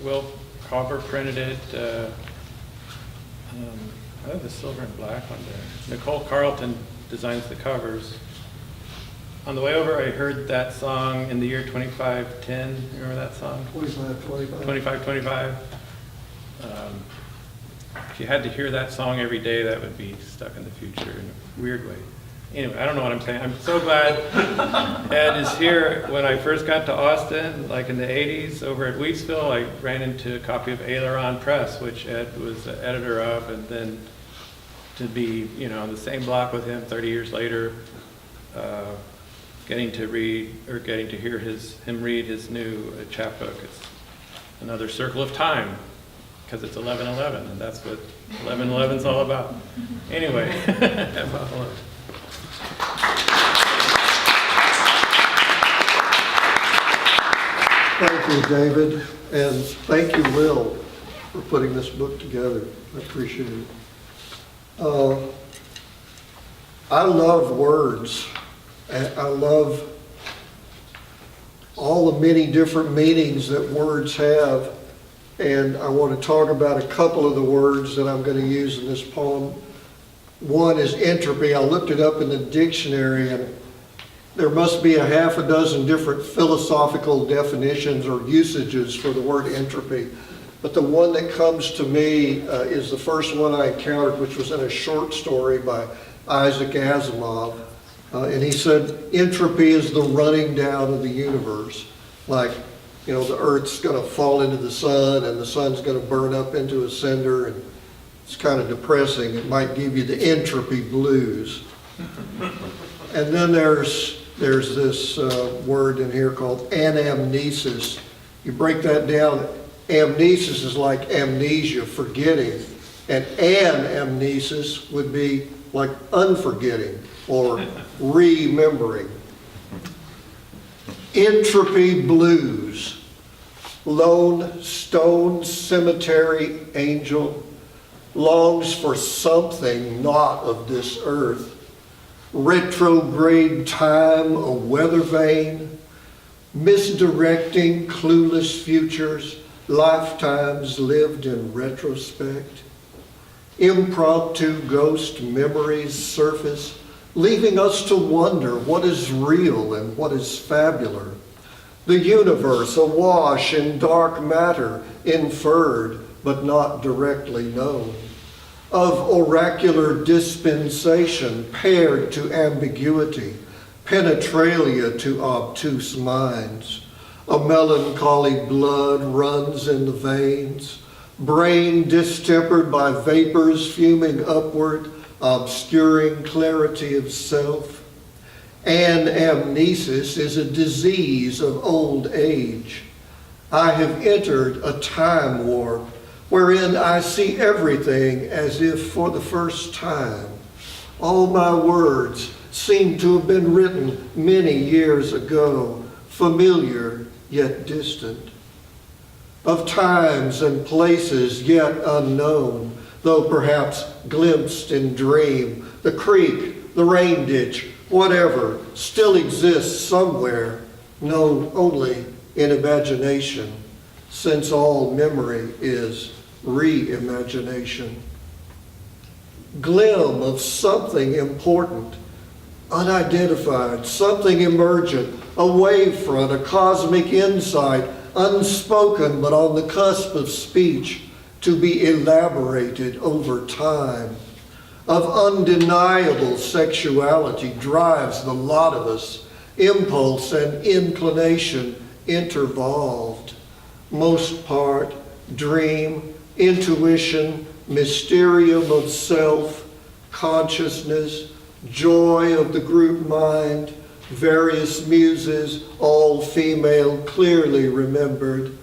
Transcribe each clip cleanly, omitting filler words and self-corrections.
Will Carver printed it. I have the silver and black one there. Nicole Carlton designs the covers. On the way over, I heard that song in the year 2510. Remember that song? 2525. 2525. If you had to hear that song every day, that would be stuck in the future in a weird way. Anyway, I don't know what I'm saying. I'm so glad Ed is here. When I first got to Austin, like in the 80s, over at Wheatsville, I ran into a copy of Aileron Press, which Ed was the editor of, and then to be, on the same block with him 30 years later, getting to hear him read his new chapbook. It's another circle of time, because it's 11/11, and that's what 11/11 is all about. Anyway, Buffaloe. Thank you, David, and thank you, Will, for putting this book together. I appreciate it. I love words. I love all the many different meanings that words have, and I want to talk about a couple of the words that I'm going to use in this poem. One is entropy. I looked it up in the dictionary, and there must be a half a dozen different philosophical definitions or usages for the word entropy. But the one that comes to me is the first one I encountered, which was in a short story by Isaac Asimov. And he said, entropy is the running down of the universe. Like, the Earth's going to fall into the sun, and the sun's going to burn up into a cinder, and it's kind of depressing. It might give you the entropy blues. And then there's this word in here called anamnesis. You break that down, amnesis is like amnesia, forgetting. And anamnesis would be like unforgetting or remembering. Entropy blues. Lone stone cemetery angel longs for something not of this earth. Retrograde time, a weather vane, misdirecting clueless futures, lifetimes lived in retrospect. Impromptu ghost memories surface, leaving us to wonder what is real and what is fabular. The universe awash in dark matter, inferred but not directly known. Of oracular dispensation paired to ambiguity, penetralia to obtuse minds. A melancholy blood runs in the veins, brain distempered by vapors fuming upward, obscuring clarity of self. Anamnesis is a disease of old age. I have entered a time warp wherein I see everything as if for the first time. All my words seem to have been written many years ago, familiar yet distant. Of times and places yet unknown, though perhaps glimpsed in dream, the creek, the rain ditch, whatever, still exists somewhere, known only in imagination, since all memory is reimagination. Glim of something important, unidentified, something emergent, a wavefront, a cosmic insight, unspoken but on the cusp of speech, to be elaborated over time. Of undeniable sexuality drives the lot of us, impulse and inclination intervolved. Most part, dream, intuition, mysterium of self, consciousness, joy of the group mind, various muses, all female, clearly remembered.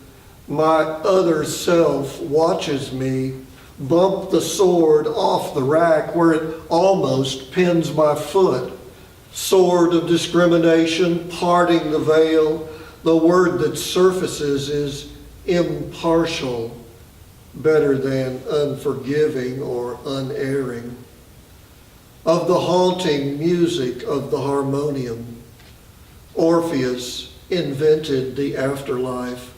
My other self watches me bump the sword off the rack where it almost pins my foot. Sword of discrimination, parting the veil. The word that surfaces is impartial, better than unforgiving or unerring. Of the haunting music of the harmonium, Orpheus invented the afterlife.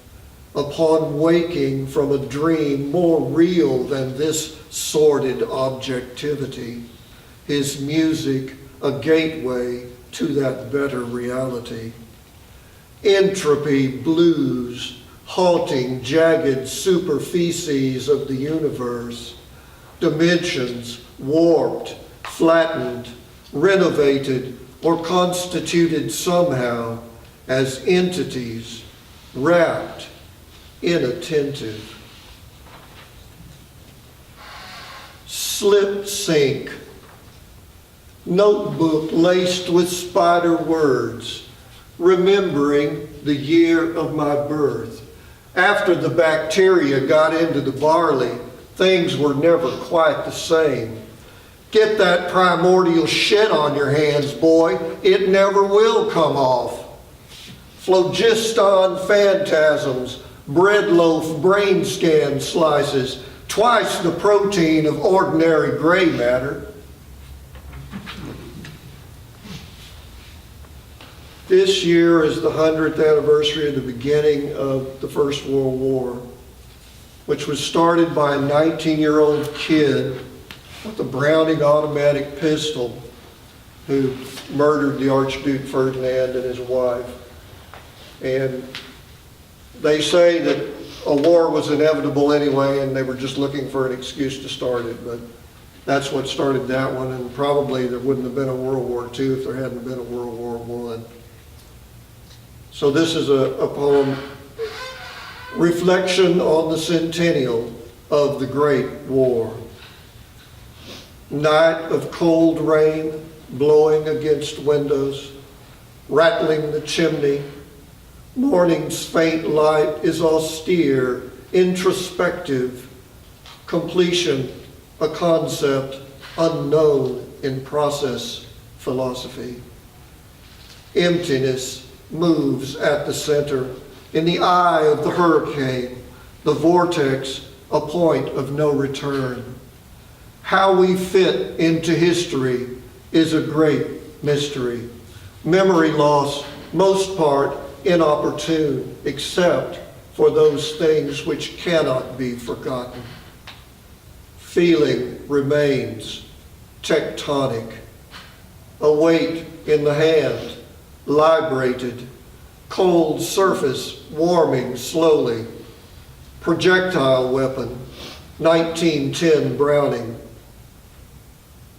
upon waking from a dream more real than this sordid objectivity. His music a gateway to that better reality. Entropy blues, haunting jagged superficies of the universe, dimensions warped, flattened, renovated, or constituted somehow as entities wrapped, inattentive. Slip sink, notebook laced with spider words, remembering the year of my birth. After the bacteria got into the barley, things were never quite the same. Get that primordial shit on your hands, boy. It never will come off. Phlogiston phantasms, bread loaf brain scan slices, twice the protein of ordinary gray matter. This year is the 100th anniversary of the beginning of the First World War, which was started by a 19-year-old kid with a Browning automatic pistol who murdered the Archduke Ferdinand and his wife. And they say that a war was inevitable anyway, and they were just looking for an excuse to start it. But that's what started that one, and probably there wouldn't have been a World War II if there hadn't been a World War I. So this is a poem, reflection on the centennial of the Great War. Night of cold rain blowing against windows, rattling the chimney. Morning's faint light is austere, introspective. Completion, a concept unknown in process philosophy. Emptiness moves at the center, in the eye of the hurricane, the vortex, a point of no return. How we fit into history is a great mystery. Memory loss, most part inopportune, except for those things which cannot be forgotten. Feeling remains tectonic, a weight in the hand, librated, cold surface warming slowly, projectile weapon, 1910 Browning.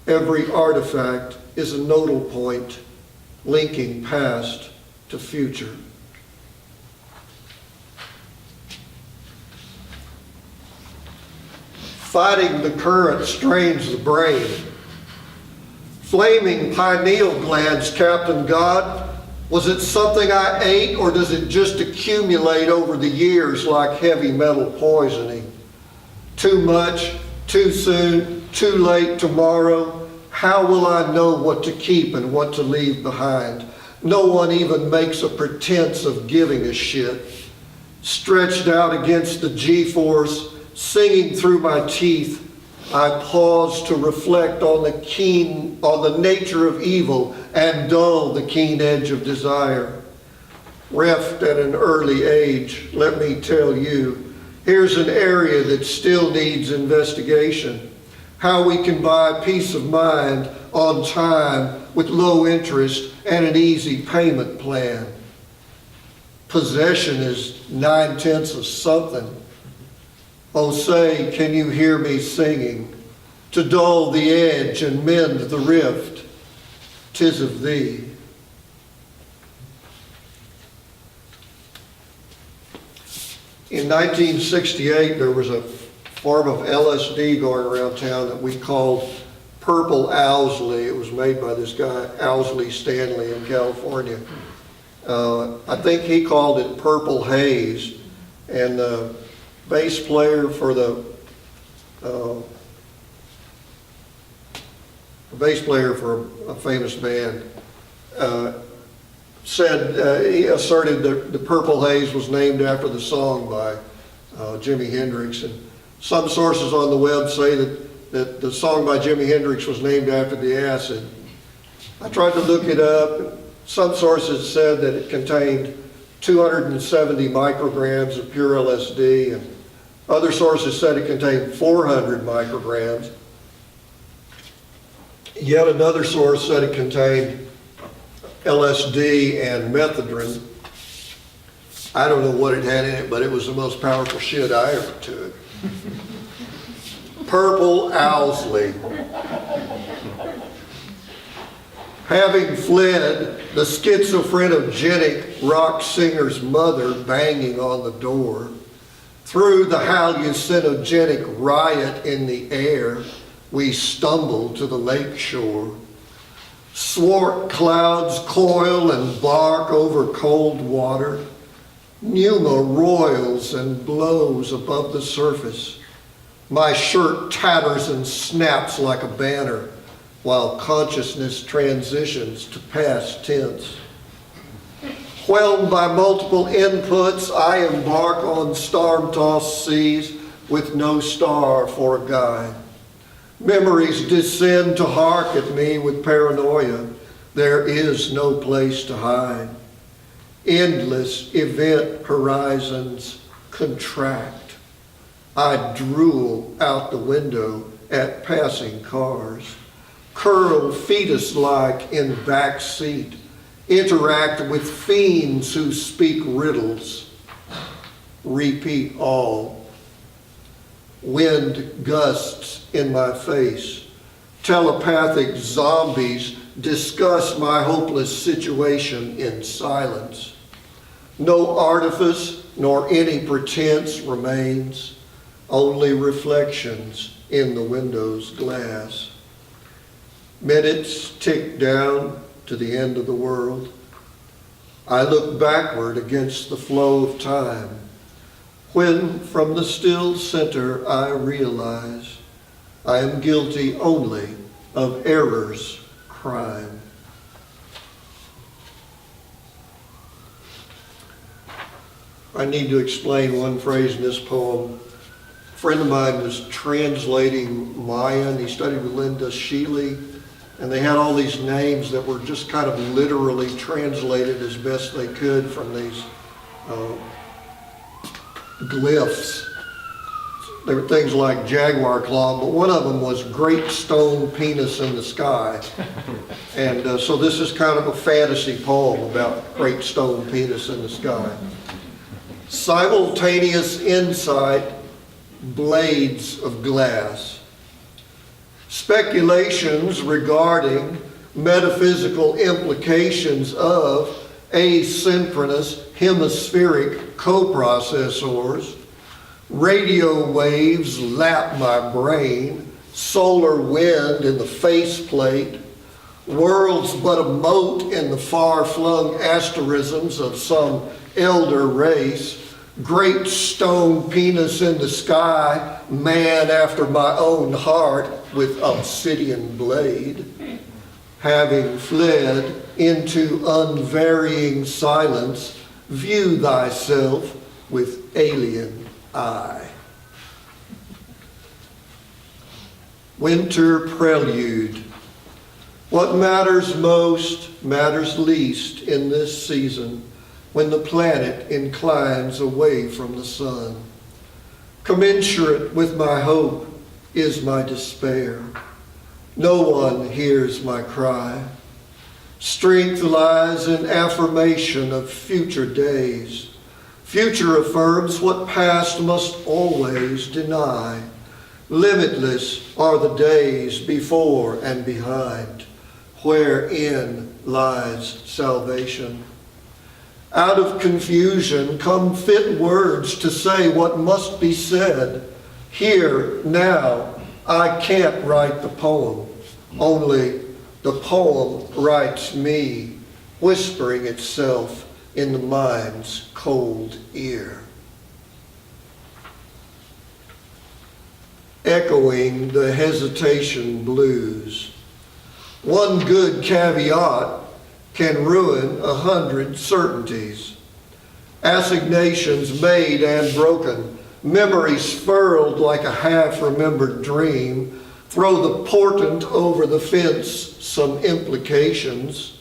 Every artifact is a nodal point linking past to future. Fighting the current strains the brain. Flaming pineal glands, Captain God. Was it something I ate, or does it just accumulate over the years like heavy metal poisoning? Too much, too soon, too late tomorrow. How will I know what to keep and what to leave behind? No one even makes a pretense of giving a shit. Stretched out against the G-force, singing through my teeth, I pause to reflect on the nature of evil and dull the keen edge of desire. Reft at an early age, let me tell you, here's an area that still needs investigation. How we can buy peace of mind on time with low interest and an easy payment plan. Possession is 9/10 of something. Oh, say, can you hear me singing? To dull the edge and mend the rift, 'tis of thee. In 1968, there was a form of LSD going around town that we called Purple Owsley. It was made by this guy, Owsley Stanley in California. I think he called it Purple Haze. And the bass player for a famous band he asserted that the Purple Haze was named after the song by Jimi Hendrix. And some sources on the web say that the song by Jimi Hendrix was named after the acid. I tried to look it up. Some sources said that it contained 270 micrograms of pure LSD, and other sources said it contained 400 micrograms. Yet another source said it contained LSD and methadone. I don't know what it had in it, but it was the most powerful shit I ever took. Purple Owsley. Having fled, the schizophrenic rock singer's mother banging on the door, through the hallucinogenic riot in the air, we stumbled to the lake shore. Swart clouds coil and bark over cold water. Pneuma roils and blows above the surface. My shirt tatters and snaps like a banner, while consciousness transitions to past tense. Whelmed by multiple inputs, I embark on storm-tossed seas with no star for a guide. Memories descend to hark at me with paranoia. There is no place to hide. Endless event horizons contract. I drool out the window at passing cars. Curl fetus-like in back seat. Interact with fiends who speak riddles. Repeat all. Wind gusts in my face. Telepathic zombies discuss my hopeless situation in silence. No artifice nor any pretense remains, only reflections in the window's glass. Minutes tick down to the end of the world. I look backward against the flow of time, when from the still center I realize I am guilty only of error's crime. I need to explain one phrase in this poem. A friend of mine was translating Mayan. He studied with Linda Sheely, and they had all these names that were just kind of literally translated as best they could from these glyphs. There were things like jaguar claw, but one of them was great stone penis in the sky. And so this is kind of a fantasy poem about great stone penis in the sky. Simultaneous insight, blades of glass. Speculations regarding metaphysical implications of asynchronous hemispheric coprocessors. Radio waves lap my brain, solar wind in the faceplate, worlds but a mote in the far-flung asterisms of some elder race, great stone penis in the sky, man after my own heart with obsidian blade. Having fled into unvarying silence, view thyself with alien eye. Winter prelude. What matters most matters least in this season, when the planet inclines away from the sun. Commensurate with my hope is my despair. No one hears my cry. Strength lies in affirmation of future days. Future affirms what past must always deny. Limitless are the days before and behind, wherein lies salvation. Out of confusion come fit words to say what must be said. Here, now, I can't write the poem. Only the poem writes me, whispering itself in the mind's cold ear. Echoing the hesitation blues. One good caveat can ruin 100 certainties. Assignations made and broken, memories furled like a half-remembered dream, throw the portent over the fence some implications.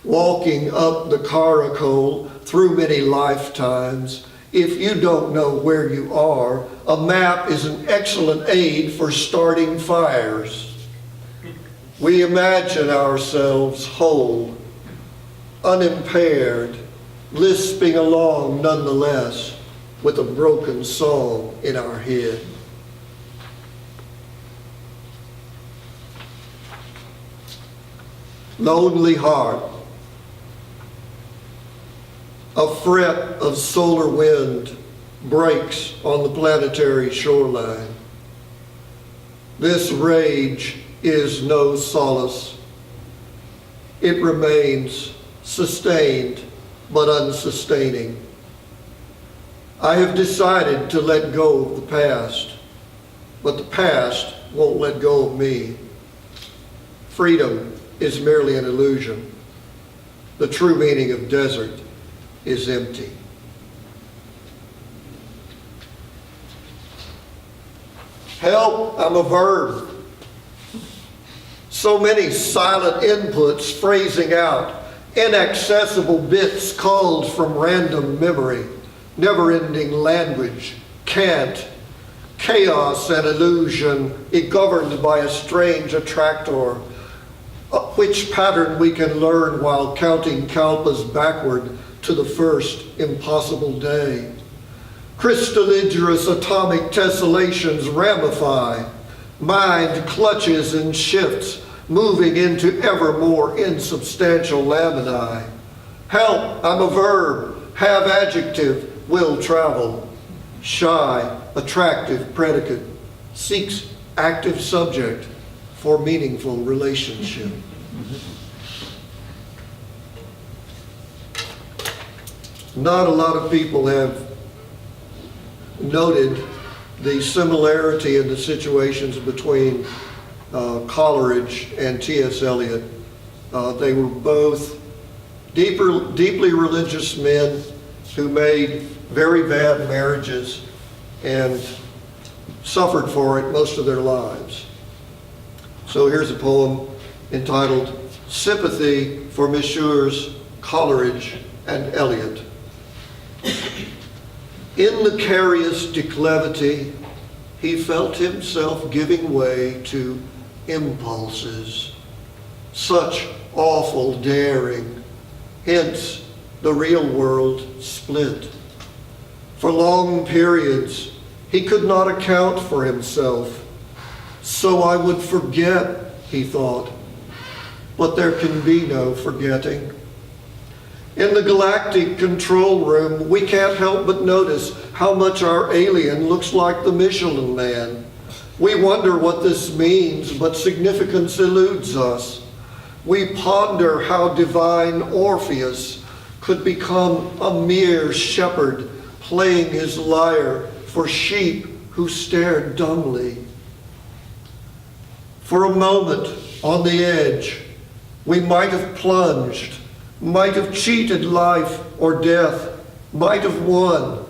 Walking up the caracole, through many lifetimes. If you don't know where you are, a map is an excellent aid for starting fires. We imagine ourselves whole, unimpaired, lisping along nonetheless, with a broken song in our head. Lonely heart, a fret of solar wind breaks on the planetary shoreline. This rage is no solace. It remains sustained but unsustaining. I have decided to let go of the past, but the past won't let go of me. Freedom is merely an illusion. The true meaning of desert is empty. Help, I'm a verb. So many silent inputs phrasing out, inaccessible bits culled from random memory, never-ending language, cant, chaos and illusion, governed by a strange attractor, which pattern we can learn while counting kalpas backward to the first impossible day. Crystalligerous atomic tessellations ramify, mind clutches and shifts, moving into ever more insubstantial laminae. Help, I'm a verb, have adjective, will travel. Shy, attractive predicate, seeks active subject for meaningful relationship. Not a lot of people have noted the similarity in the situations between Coleridge and T.S. Eliot. They were both deeply religious men who made very bad marriages and suffered for it most of their lives. So here's a poem entitled Sympathy for Messrs. Coleridge and Eliot. In the carious declivity, he felt himself giving way to impulses, such awful daring, hence the real world split. For long periods, he could not account for himself. So I would forget, he thought, but there can be no forgetting. In the galactic control room, we can't help but notice how much our alien looks like the Michelin Man. We wonder what this means, but significance eludes us. We ponder how divine Orpheus could become a mere shepherd playing his lyre for sheep who stared dumbly. For a moment on the edge, we might have plunged, might have cheated life or death, might have won.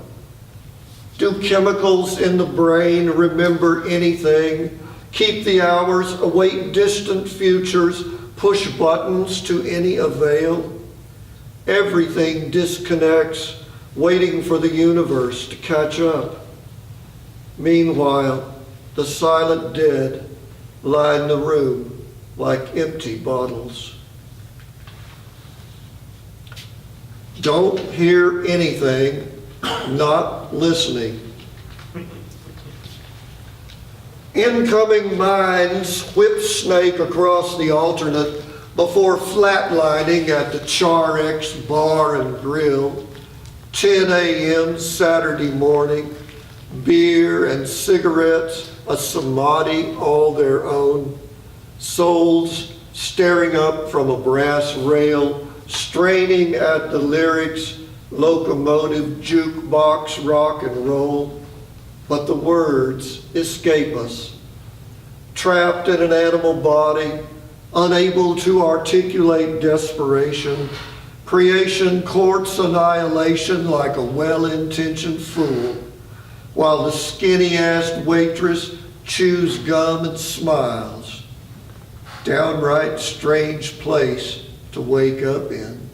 Do chemicals in the brain remember anything? Keep the hours, await distant futures, push buttons to any avail? Everything disconnects, waiting for the universe to catch up. Meanwhile, the silent dead lie in the room like empty bottles. Don't hear anything, not listening. Incoming minds whip snake across the alternate before flatlining at the Char X Bar and Grill. 10 a.m. Saturday morning, beer and cigarettes, a samadhi all their own. Souls staring up from a brass rail, straining at the lyrics, locomotive, jukebox, rock and roll. But the words escape us. Trapped in an animal body, unable to articulate desperation, creation courts annihilation like a well-intentioned fool, while the skinny-assed waitress chews gum and smiles. Downright strange place to wake up in.